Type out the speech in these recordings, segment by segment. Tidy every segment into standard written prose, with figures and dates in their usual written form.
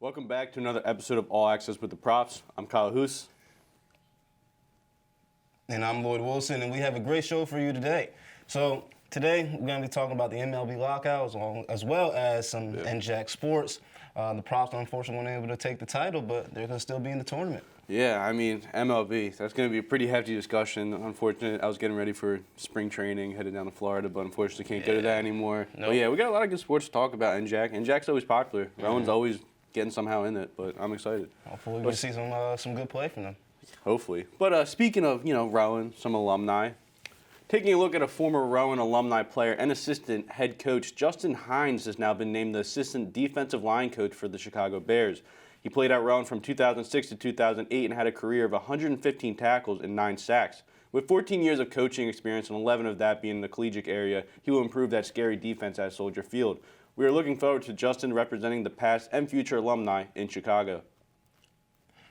Welcome back to another episode of All Access with the Props. I'm Kyle Hoos. And I'm Lloyd Wilson, and we have a great show for you today. So today we're going to be talking about the MLB lockout as well as some NJAC sports. The Props unfortunately weren't able to take the title, but they're going to still be in the tournament. Yeah, I mean, MLB, that's going to be a pretty hefty discussion. Unfortunately, I was getting ready for spring training, headed down to Florida, but unfortunately can't go to that anymore. Nope. But yeah, we got a lot of good sports to talk about NJAC. NJAC's always popular. Rowan's always getting somehow in it, but I'm excited. Hopefully we can see some good play from them. Hopefully. But speaking of, Rowan, some alumni, taking a look at a former Rowan alumni player and assistant head coach, Justin Hines has now been named the assistant defensive line coach for the Chicago Bears. He played at Rowan from 2006 to 2008 and had a career of 115 tackles and 9 sacks. With 14 years of coaching experience and 11 of that being in the collegiate area, he will improve that scary defense at Soldier Field. We are looking forward to Justin representing the past and future alumni in Chicago.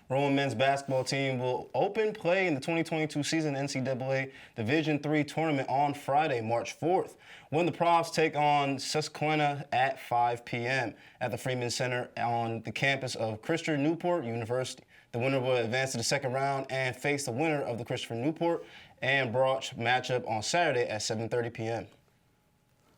Rowan men's basketball team will open play in the 2022 season NCAA Division III tournament on Friday, March 4th, when the Props take on Susquehanna at 5 p.m. at the Freeman Center on the campus of Christopher Newport University. The winner will advance to the second round and face the winner of the Christopher Newport and Broch matchup on Saturday at 7:30 p.m.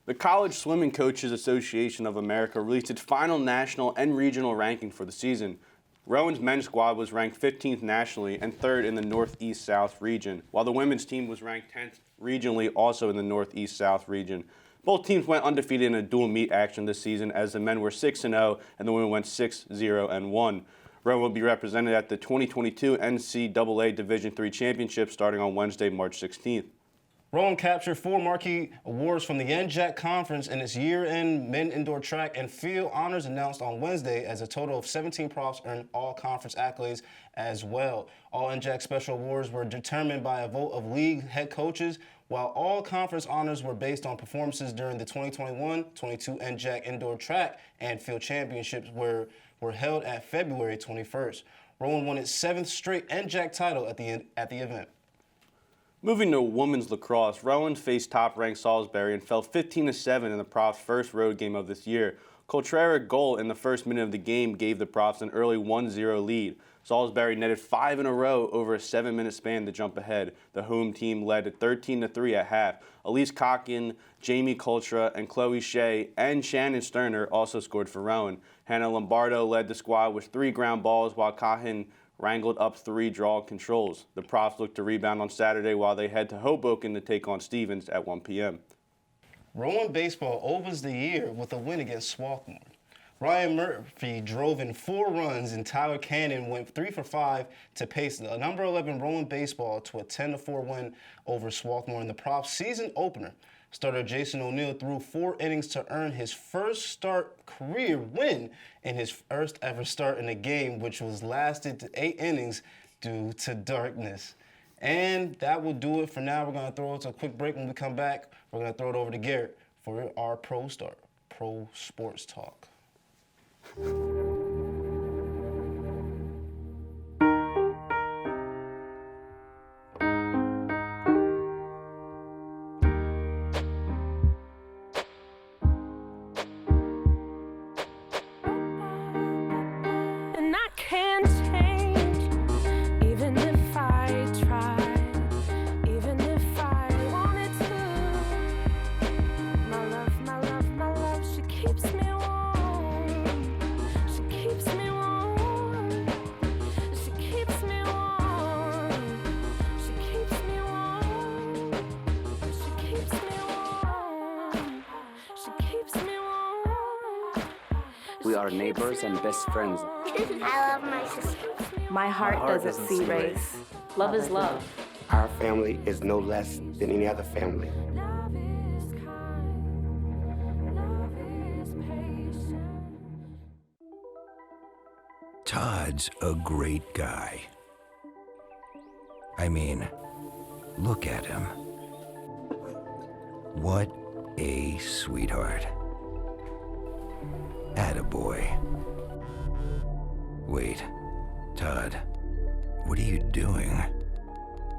The College Swimming Coaches Association of America released its final national and regional ranking for the season. Rowan's men's squad was ranked 15th nationally and 3rd in the Northeast-South region, while the women's team was ranked 10th regionally, also in the Northeast-South region. Both teams went undefeated in a dual meet action this season, as the men were 6-0 and the women went 6-0-1. Rowan will be represented at the 2022 NCAA Division III Championship starting on Wednesday, March 16th. Rowan captured 4 marquee awards from the NJAC Conference in its year-end men indoor track and field honors announced on Wednesday, as a total of 17 props earned all-conference accolades as well. All NJAC special awards were determined by a vote of league head coaches, while all conference honors were based on performances during the 2021-22 NJAC indoor track and field championships were held at February 21st. Rowan won its 7th straight NJAC title at the event. Moving to women's lacrosse, Rowan faced top-ranked Salisbury and fell 15-7 in the Props' first road game of this year. Coltrera goal in the first minute of the game gave the Props an early 1-0 lead. Salisbury netted 5 in a row over a 7-minute span to jump ahead. The home team led 13-3 at half. Elise Cocken, Jamie Coltra, and Chloe Shea and Shannon Sterner also scored for Rowan. Hannah Lombardo led the squad with 3 ground balls, while Cohen wrangled up 3 draw controls. The Props look to rebound on Saturday while they head to Hoboken to take on Stevens at 1 p.m. Rowan baseball opens the year with a win against Swarthmore. Ryan Murphy drove in 4 runs and Tyler Cannon went 3 for 5 to pace the number 11 Rowan baseball to a 10-4 win over Swarthmore in the Props season opener. Starter Jason O'Neill threw 4 innings to earn his first career win in his first ever start in a game, which was lasted to 8 innings due to darkness. And that will do it for now. We're going to throw it to a quick break. When we come back, we're going to throw it over to Garrett for our Pro Sports Talk. We are neighbors and best friends. I love my sister. My heart doesn't see race. Love is love. Our family is no less than any other family. Todd's a great guy. I mean, look at him. What a sweetheart. Attaboy. Wait, Todd, what are you doing?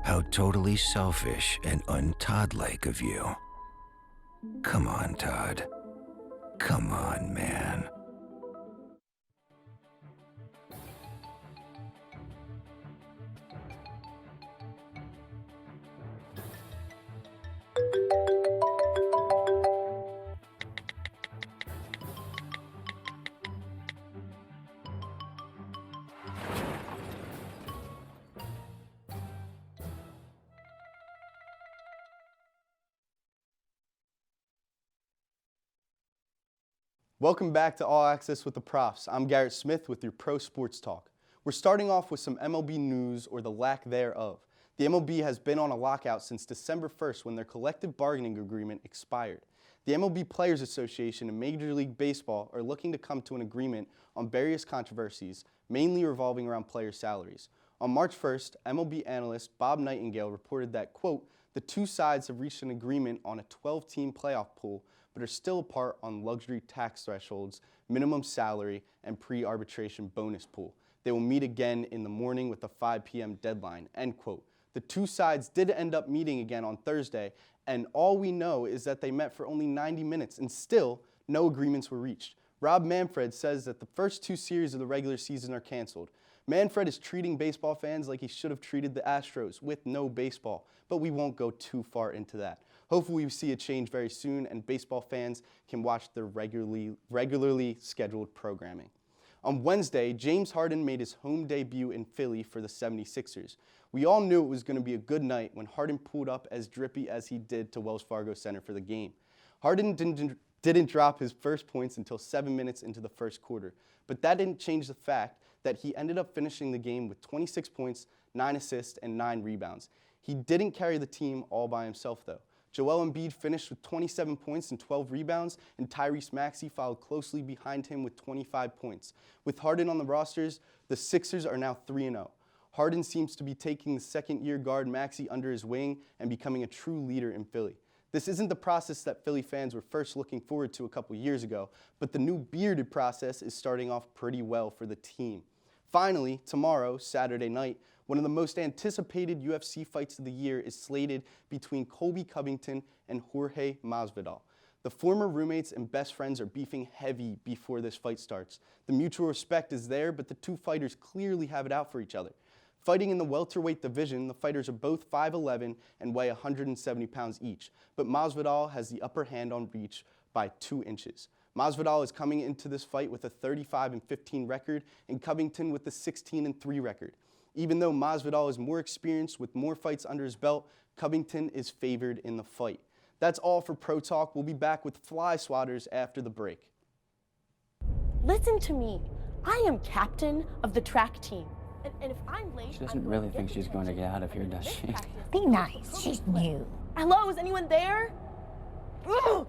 How totally selfish and un-Todd-like of you. Come on, Todd. Come on, man. Welcome back to All Access with the Profs. I'm Garrett Smith with your Pro Sports Talk. We're starting off with some MLB news, or the lack thereof. The MLB has been on a lockout since December 1st when their collective bargaining agreement expired. The MLB Players Association and Major League Baseball are looking to come to an agreement on various controversies, mainly revolving around player salaries. On March 1st, MLB analyst Bob Nightingale reported that, quote, the two sides have reached an agreement on a 12-team playoff pool, but are still apart on luxury tax thresholds, minimum salary, and pre-arbitration bonus pool. They will meet again in the morning with a 5 p.m. deadline, end quote. The two sides did end up meeting again on Thursday, and all we know is that they met for only 90 minutes, and still, no agreements were reached. Rob Manfred says that the first two series of the regular season are canceled. Manfred is treating baseball fans like he should have treated the Astros, with no baseball, but we won't go too far into that. Hopefully we see a change very soon and baseball fans can watch their regularly scheduled programming. On Wednesday, James Harden made his home debut in Philly for the 76ers. We all knew it was going to be a good night when Harden pulled up as drippy as he did to Wells Fargo Center for the game. Harden didn't drop his first points until 7 minutes into the first quarter, but that didn't change the fact that he ended up finishing the game with 26 points, 9 assists, and 9 rebounds. He didn't carry the team all by himself, though. Joel Embiid finished with 27 points and 12 rebounds, and Tyrese Maxey followed closely behind him with 25 points. With Harden on the rosters, the Sixers are now 3-0. Harden seems to be taking the second-year guard Maxey under his wing and becoming a true leader in Philly. This isn't the process that Philly fans were first looking forward to a couple years ago, but the new bearded process is starting off pretty well for the team. Finally, tomorrow, Saturday night, one of the most anticipated UFC fights of the year is slated between Colby Covington and Jorge Masvidal. The former roommates and best friends are beefing heavy before this fight starts. The mutual respect is there, but the two fighters clearly have it out for each other. Fighting in the welterweight division, the fighters are both 5'11" and weigh 170 pounds each, but Masvidal has the upper hand on reach by 2 inches. Masvidal is coming into this fight with a 35-15 record, and Covington with a 16-3 record. Even though Masvidal is more experienced with more fights under his belt, Covington is favored in the fight. That's all for Pro Talk. We'll be back with Fly Swatters after the break. Listen to me. I am captain of the track team. And if I'm late, She doesn't really think she's going to get out of here, does she? Be nice. She's new. Hello, is anyone there? Ugh!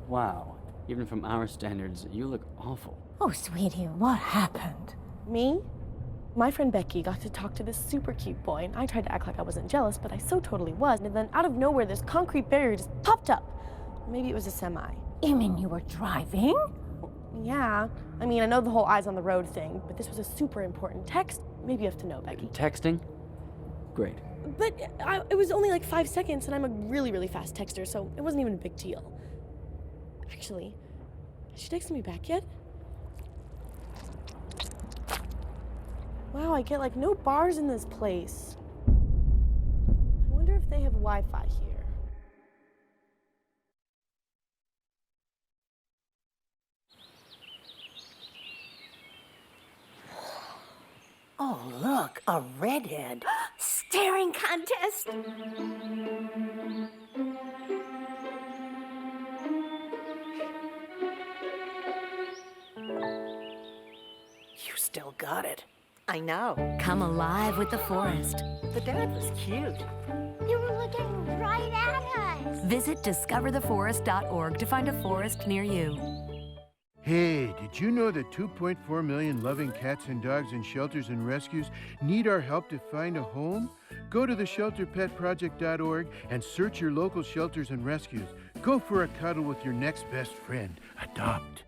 Wow. Even from our standards, you look awful. Oh, sweetie, what happened? Me? My friend Becky got to talk to this super cute boy, and I tried to act like I wasn't jealous, but I so totally was. And then out of nowhere, this concrete barrier just popped up. Maybe it was a semi. You mean you were driving? Yeah. I mean, I know the whole eyes on the road thing, but this was a super important text. Maybe you have to know, Becky. Texting? Great. But it was only like 5 seconds, and I'm a really, really fast texter, so it wasn't even a big deal. Actually, has she texted me back yet? Wow, I get like no bars in this place. I wonder if they have Wi-Fi here. Oh, look, a redhead. Staring contest. You still got it. I know. Come alive with the forest. The dad was cute. You were looking right at us. Visit discovertheforest.org to find a forest near you. Hey, did you know that 2.4 million loving cats and dogs in shelters and rescues need our help to find a home? Go to theshelterpetproject.org and search your local shelters and rescues. Go for a cuddle with your next best friend. Adopt.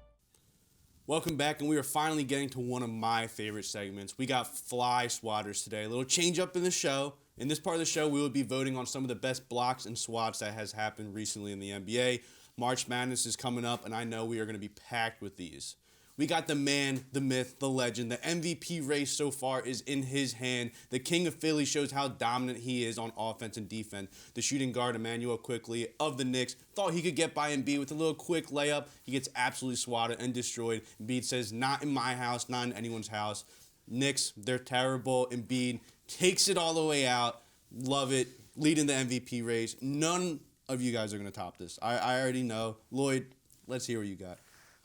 Welcome back, and we are finally getting to one of my favorite segments. We got Fly Swatters today. A little change up in the show. In this part of the show, we will be voting on some of the best blocks and swats that has happened recently in the NBA. March Madness is coming up, and I know we are going to be packed with these. We got the man, the myth, the legend. The MVP race so far is in his hand. The king of Philly shows how dominant he is on offense and defense. The shooting guard, Emmanuel Quickley of the Knicks, thought he could get by Embiid with a little quick layup. He gets absolutely swatted and destroyed. Embiid says, not in my house, not in anyone's house. Knicks, they're terrible. Embiid takes it all the way out. Love it. Leading the MVP race. None of you guys are going to top this. I already know. Lloyd, let's hear what you got.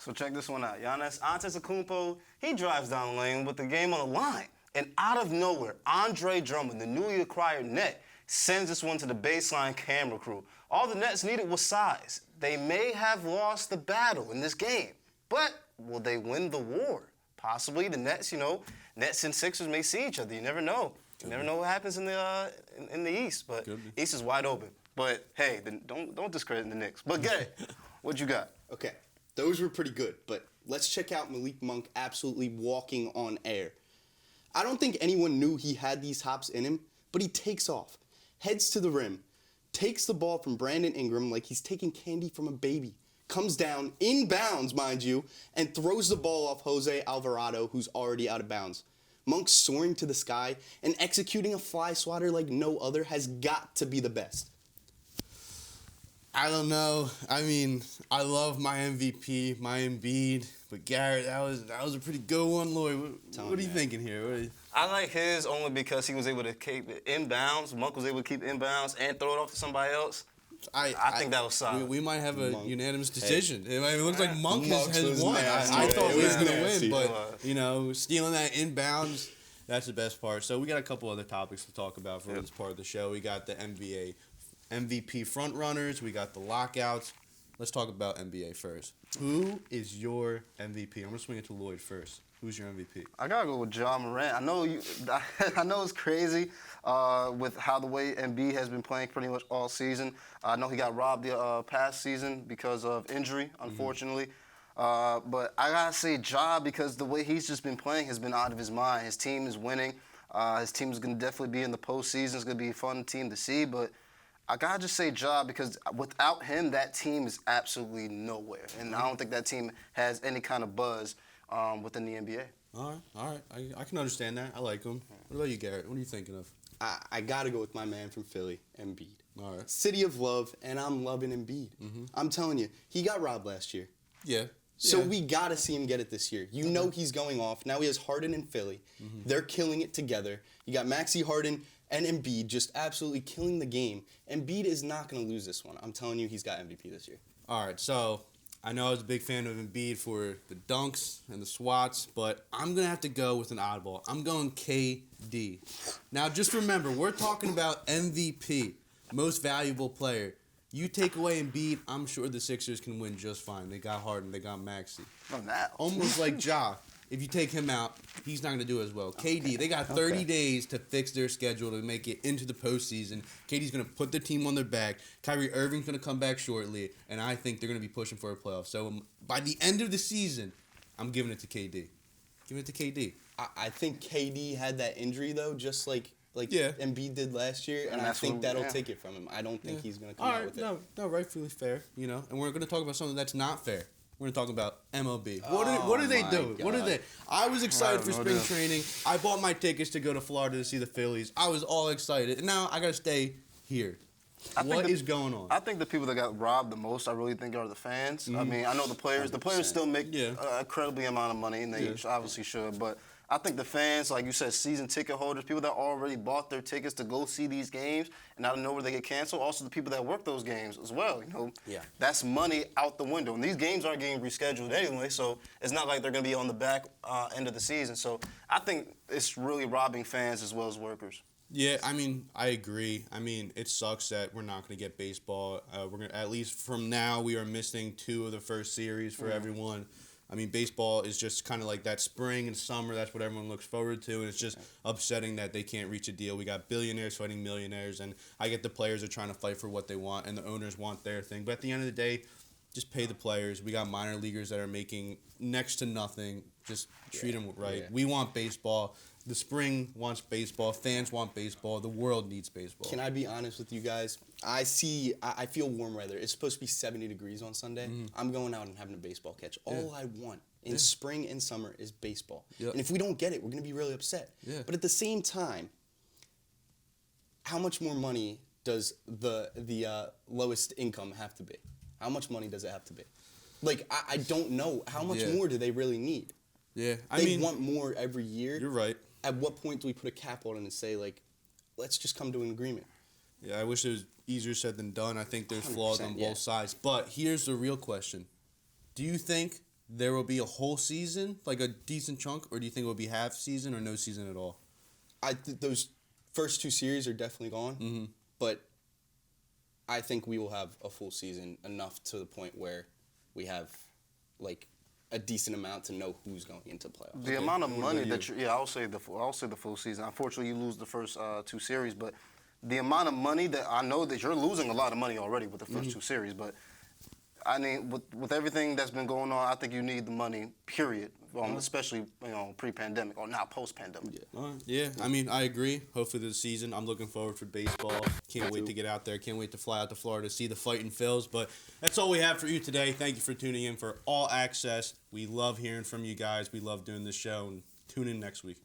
So check this one out. Giannis Antetokounmpo, he drives down the lane with the game on the line. And out of nowhere, Andre Drummond, the newly acquired net, sends this one to the baseline camera crew. All the Nets needed was size. They may have lost the battle in this game, but will they win the war? Possibly. The Nets, Nets and Sixers may see each other. You never know. You never know what happens in the East, but East is wide open. But hey, don't discredit the Knicks. But Gary, what you got? Okay, those were pretty good, but let's check out Malik Monk absolutely walking on air. I don't think anyone knew he had these hops in him, but he takes off, heads to the rim, takes the ball from Brandon Ingram like he's taking candy from a baby, comes down, inbounds, mind you, and throws the ball off Jose Alvarado, who's already out of bounds. Monk soaring to the sky and executing a fly swatter like no other has got to be the best. I don't know. I mean, I love my MVP, my Embiid, but Garrett, that was a pretty good one. Lloyd, what are you thinking here? I like his only because he was able to keep it inbounds. Monk was able to keep inbounds and throw it off to somebody else. I think that was solid. We might have a unanimous decision. It looks like Monk has won. I thought he was going to win, but, stealing that inbounds, that's the best part. So we got a couple other topics to talk about for this part of the show. We got the NBA MVP frontrunners. We got the lockouts. Let's talk about NBA first. Who is your MVP? I'm going to swing it to Lloyd first. Who's your MVP? I gotta go with Ja Morant. I know it's crazy with how the way Embiid has been playing pretty much all season. I know he got robbed the past season because of injury, unfortunately. But I gotta say Ja because the way he's just been playing has been out of his mind. His team is winning. His team is gonna definitely be in the postseason. It's gonna be a fun team to see. But I gotta just say Ja because without him, that team is absolutely nowhere. And I don't think that team has any kind of buzz within the NBA. All right. I can understand that. I like him. What about you, Garrett? What are you thinking of? I got to go with my man from Philly, Embiid. All right. City of love, and I'm loving Embiid. I'm telling you, he got robbed last year. Yeah. So we got to see him get it this year. You know he's going off. Now he has Harden and Philly. They're killing it together. You got Maxey Harden and Embiid just absolutely killing the game. Embiid is not going to lose this one. I'm telling you, he's got MVP this year. All right, so I know I was a big fan of Embiid for the dunks and the swats, but I'm going to have to go with an oddball. I'm going KD. Now, just remember, we're talking about MVP, most valuable player. You take away Embiid, I'm sure the Sixers can win just fine. They got Harden, they got Maxey. Almost like Ja. If you take him out, he's not going to do as well. KD, they got 30 days to fix their schedule to make it into the postseason. KD's going to put the team on their back. Kyrie Irving's going to come back shortly, and I think they're going to be pushing for a playoff. So by the end of the season, I'm giving it to KD. Giving it to KD. I think KD had that injury, though, just like Embiid did last year, and I think that'll take it from him. I don't think he's going to come out with it. No, rightfully fair, And we're going to talk about something that's not fair. We're going to talk about MLB. What are they doing? God. What are they? I was excited for spring training. I bought my tickets to go to Florida to see the Phillies. I was all excited. And now I got to stay here. What is going on? I think the people that got robbed the most, I really think, are the fans. I mean, I know the players. 100%. The players still make an incredibly amount of money, and they obviously should. But I think the fans, like you said, season ticket holders, people that already bought their tickets to go see these games, and out of nowhere they get canceled. Also, the people that work those games as well. That's money out the window. And these games aren't getting rescheduled anyway, so it's not like they're going to be on the back end of the season. So I think it's really robbing fans as well as workers. Yeah, I mean, I agree. I mean, it sucks that we're not going to get baseball. We're gonna, at least from now, we are missing 2 of the first series for everyone. I mean, baseball is just kind of like that spring and summer. That's what everyone looks forward to, and it's just upsetting that they can't reach a deal. We got billionaires fighting millionaires, and I get the players are trying to fight for what they want, and the owners want their thing. But at the end of the day, just pay the players. We got minor leaguers that are making next to nothing. Just treat them right. Yeah. We want baseball. The spring wants baseball. Fans want baseball. The world needs baseball. Can I be honest with you guys? I feel warm weather. It's supposed to be 70 degrees on Sunday. I'm going out and having a baseball catch. All I want in spring and summer is baseball. And if we don't get it, we're going to be really upset. But at the same time, how much more money does the lowest income have to be? How much money does it have to be? Like, I don't know. How much more do they really need? Yeah, They want more every year. You're right. At what point do we put a cap on it and say, like, let's just come to an agreement? Yeah, I wish it was easier said than done. I think there's flaws on both sides. But here's the real question. Do you think there will be a whole season, like a decent chunk, or do you think it will be half season or no season at all? I think those first 2 series are definitely gone, but I think we will have a full season, enough to the point where we have like a decent amount to know who's going into playoffs. The amount of money that I'll say the full season. Unfortunately, you lose the first 2 series, but the amount of money that I know that you're losing a lot of money already with the first 2 series, but I mean, with everything that's been going on, I think you need the money, period, especially, pre-pandemic or now post-pandemic. Yeah, I mean, I agree. Hopefully this season, I'm looking forward for baseball. Can't wait to get out there. Can't wait to fly out to Florida to see the Fightin' Phils. But that's all we have for you today. Thank you for tuning in for All Access. We love hearing from you guys. We love doing this show. And tune in next week.